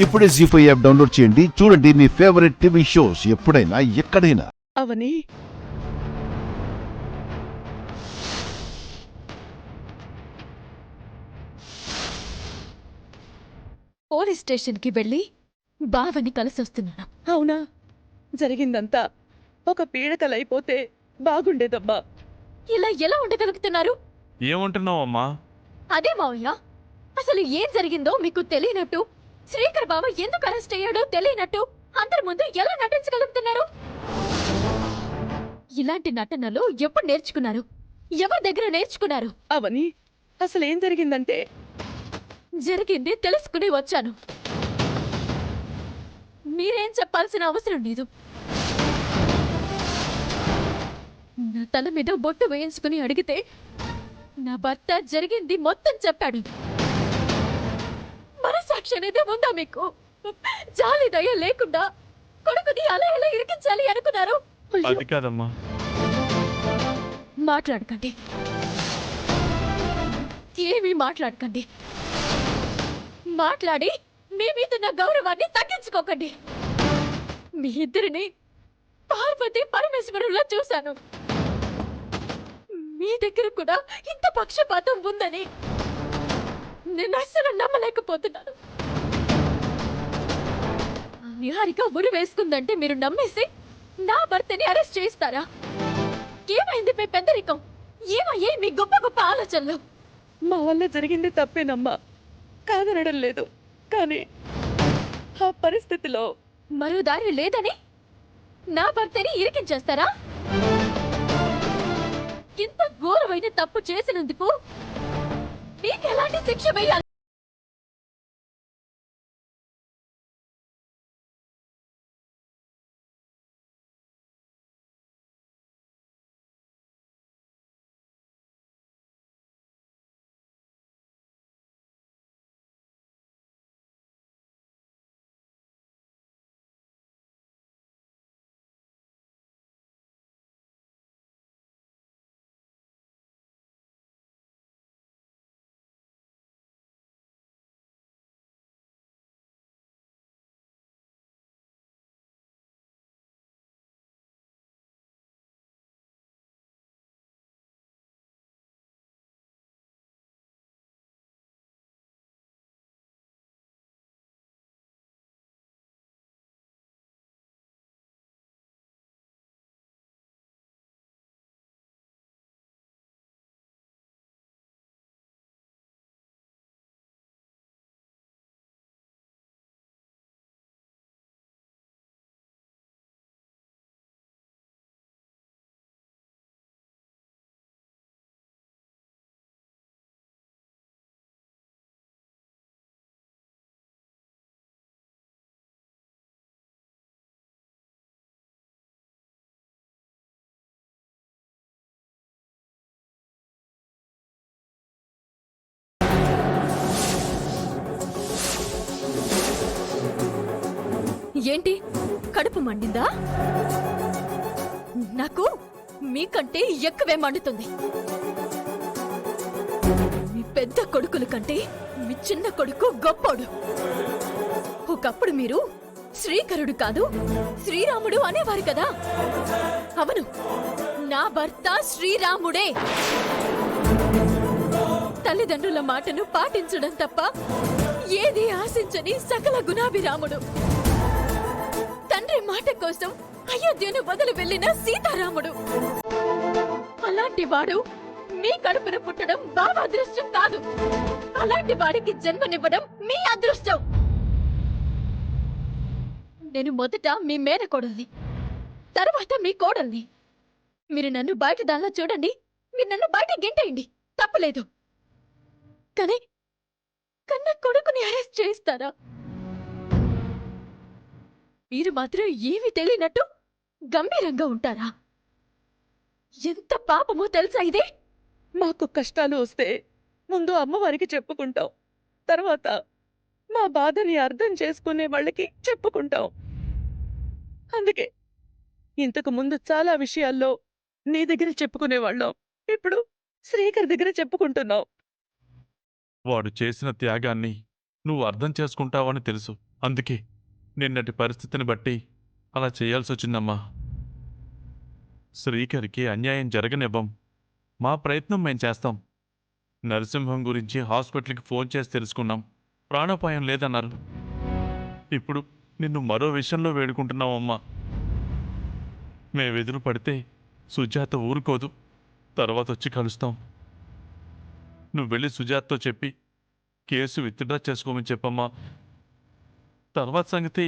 ఇప్పుడే జీ5 app download చేయండి. చూడండి మీ ఫేవరెట్ టీవీ షోస్ ఎప్పుడైనా ఎక్కడైనా. అవని పోలీస్ స్టేషన్కి వెళ్ళి బావని కలిసొస్తున్నాను. అవునా? జరిగిందంతా ఒక పీడకలైపోతే బాగుండేదమ్మా. ఇలా ఎలా ఉండగలుగుతున్నారు? ఏమంటున్నావమ్మా? అదే మావయ్య, అసలు ఏం జరిగిందో మీకు తెలియనట్టు, శ్రీకర్ బావ ఎందుకు అరెస్ట్ అయ్యాడో తెలియనట్టు అందరి ముందు ఎలా నటించగలుగుతున్నారు? ఇలాంటి నటనలు ఎప్పుడు నేర్చుకున్నారు? ఎవరి దగ్గర నేర్చుకున్నారు? అవని అసలేం జరిగిందంటే జరిగింది తెలుసుకుని వచ్చాను. మీరేం చెప్పాల్సిన అవసరం లేదు. నా తల మీద బొట్టు వేయించుకుని అడిగితే నా భర్త జరిగింది మొత్తం చెప్పాడు. మనసాక్షి అనేది ఉందా మీకు? జాలి దయ లేకుండా కొడుకుని అలా ఎలా ఇరికించాలి అనుకున్నారు? అది కాదమ్మా. మాట్లాడకండి, ఏమీ మాట్లాడకండి. మాట్లాడి మీ మీద నా గౌరవాన్ని తగ్గించుకోకండి. మీ ఇద్దరిని పార్వతి పరమేశ్వరులా చూశాను. మీ దగ్గర కూడా ఇంత పక్షపాతం ఉందని నేను అస్సలు నమ్మలేకపోతున్నాను. నిహారిక ఉరి వేసుకుందంటే మీరు నమ్మేసి నా భర్తని అరెస్ట్ చేస్తారా? ఏమైంది మీ పెద్దరికం? ఏమయ్యే మీ గొప్ప గొప్ప ఆలోచనలు? మా వల్ల జరిగింది తప్పేనమ్మా, కాదనడం లేదు. కానీ ఆ పరిస్థితిలో మరో దారి లేదని నా భర్తని ఇరికించేస్తారా? ఇంత ఘోరమైన తప్పు చేసినందుకు మీకు ఎలాంటి శిక్ష వేయాలి? ఏంటి, కడుపు మండిందా? నాకు మీకంటే ఎక్కువే మండుతుంది. మీ పెద్ద కొడుకుల కంటే మీ చిన్న కొడుకు గొప్పోడు. ఒకప్పుడు మీరు శ్రీకరుడు కాదు శ్రీరాముడు అనేవారు కదా. అవును, నా భర్త శ్రీరాముడే. తల్లిదండ్రుల మాటను పాటించడం తప్ప ఏది ఆశించని సకల గుణాభిరాముడు. తండ్రి మాట కోసం అయోధ్యను వదిలి వెళ్లిన సీతారాముడు. అలాంటి వాడు మీ కడుపున పుట్టడం బావ అదృష్టం కాదు. అలాంటి వాడికి జన్మనివ్వడం మీ అదృష్టం. నేను మొదట మీ మేనకోడల్ని, తర్వాత మీ కోడల్ని. మీరు నన్ను బయట దానిలో చూడండి, మీరు నన్ను బయట గెంటేయండి, తప్పలేదు. కానీ కన్న కొడుకుని అరెస్ట్ చేస్తారా? మీరు మాత్రం ఏమీ తెలియనట్టు గంభీరంగా ఉంటారా? ఎంత పాపమో తెలుసా ఇది? మాకు కష్టాలు వస్తే ముందు అమ్మవారికి చెప్పుకుంటాం, తర్వాత మా బాధని అర్థం చేసుకునే వాళ్ళకి చెప్పుకుంటాం. అందుకే ఇంతకు ముందు చాలా విషయాల్లో నీ దగ్గర చెప్పుకునేవాళ్ళం, ఇప్పుడు శ్రీకర్ దగ్గర చెప్పుకుంటున్నాం. వాడు చేసిన త్యాగాన్ని నువ్వు అర్థం చేసుకుంటావని తెలుసు. అందుకే నిన్నటి పరిస్థితిని బట్టి అలా చేయాల్సి వచ్చిందమ్మా. శ్రీకరికి అన్యాయం జరగనివ్వం. మా ప్రయత్నం మేం చేస్తాం. నరసింహం గురించి హాస్పిటల్కి ఫోన్ చేసి తెలుసుకున్నాం. ప్రాణాపాయం లేదన్నారు. ఇప్పుడు నిన్ను మరో విషయంలో వేడుకుంటున్నామమ్మా. మేమెదురు పడితే సుజాత ఊరుకోదు. తర్వాత వచ్చి కలుస్తాం. నువ్వు వెళ్ళి సుజాతతో చెప్పి కేసు విత్డ్రా చేసుకోమని చెప్పమ్మా. తర్వాత సంగతి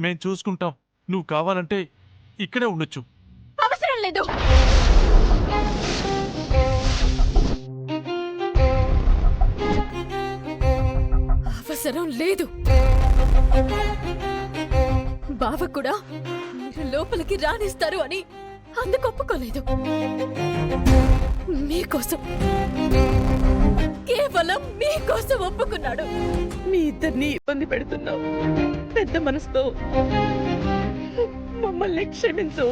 మేం చూసుకుంటాం. నువ్వు కావాలంటే ఇక్కడే ఉండొచ్చు. అవసరం లేదు. అవసరం లేదు. బావ కూడా మీరు లోపలికి రానిస్తారు అని అందుకు ఒప్పుకోలేదు. మీకోసం, కేవలం మీకోసం ఒప్పుకున్నాడు. మీ ఇద్దరిని ఇబ్బంది పెడుతున్నావు. పెద్ద మనసుతో మమ్మల్ని క్షమించు.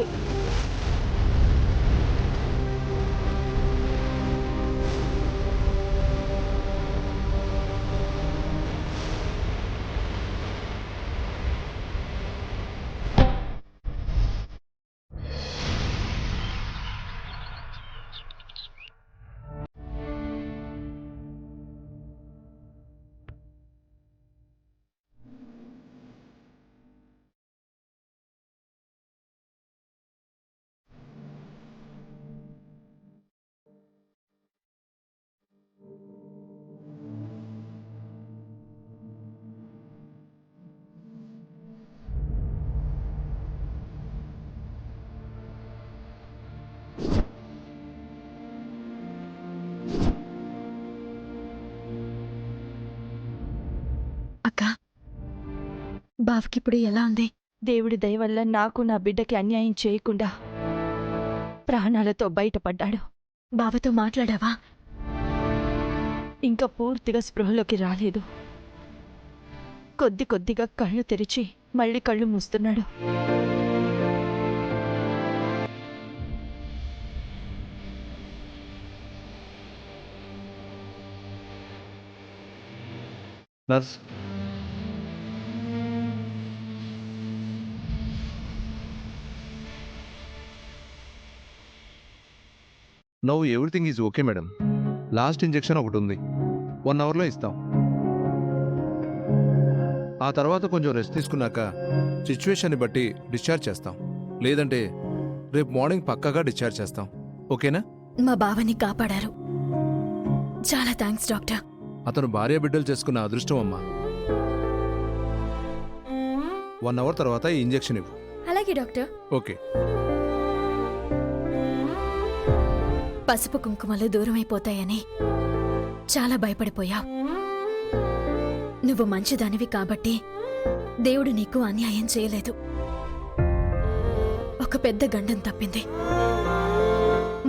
అక్క, బావకిప్పుడు ఎలా ఉంది? దేవుడి దయ వల్ల నాకు నా బిడ్డకి అన్యాయం చేయకుండా ప్రాణాలతో బయటపడ్డాడు. బావతో మాట్లాడావా? ఇంకా పూర్తిగా స్పృహలోకి రాలేదు. కొద్ది కొద్దిగా కళ్ళు తెరిచి మళ్ళీ కళ్ళు మూస్తున్నాడు. Nurse, no everything is okay madam. Last injection ఒకటి ఉంది, 1 అవర్లో ఇస్తాం. ఆ తర్వాత కొంచెం రెస్ట్ తీసుకున్నాక సిచ్యువేషన్ని బట్టి డిశ్చార్జ్ చేస్తాం. లేదంటే రేపు మార్నింగ్ పక్కాగా డిశ్చార్జ్ చేస్తాం. ఓకేనా? మా బావని కాపాడారు. చాలా థ్యాంక్స్ డాక్టర్. అతను భార్య బిడ్డలు చేసుకున్న అదృష్టం అమ్మా. 1 అవర్ తర్వాత ఈ ఇంజెక్షన్ ఇవ్వు. అలాగే డాక్టర్. ఓకే. పసుపు కుంకుమలు దూరమైపోతాయని చాలా భయపడిపోయావు. నువ్వు మంచిదానివి కాబట్టి దేవుడు నీకు అన్యాయం చేయలేదు. ఒక పెద్ద గండం తప్పింది.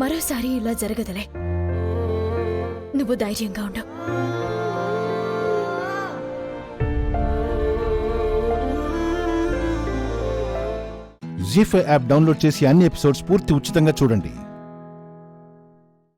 మరోసారి ఇలా జరగదులే. నువ్వు ధైర్యంగా ఉండు. జీ5 యాప్ డౌన్లోడ్ చేసి అన్ని ఎపిసోడ్స్ పూర్తి ఉచితంగా చూడండి.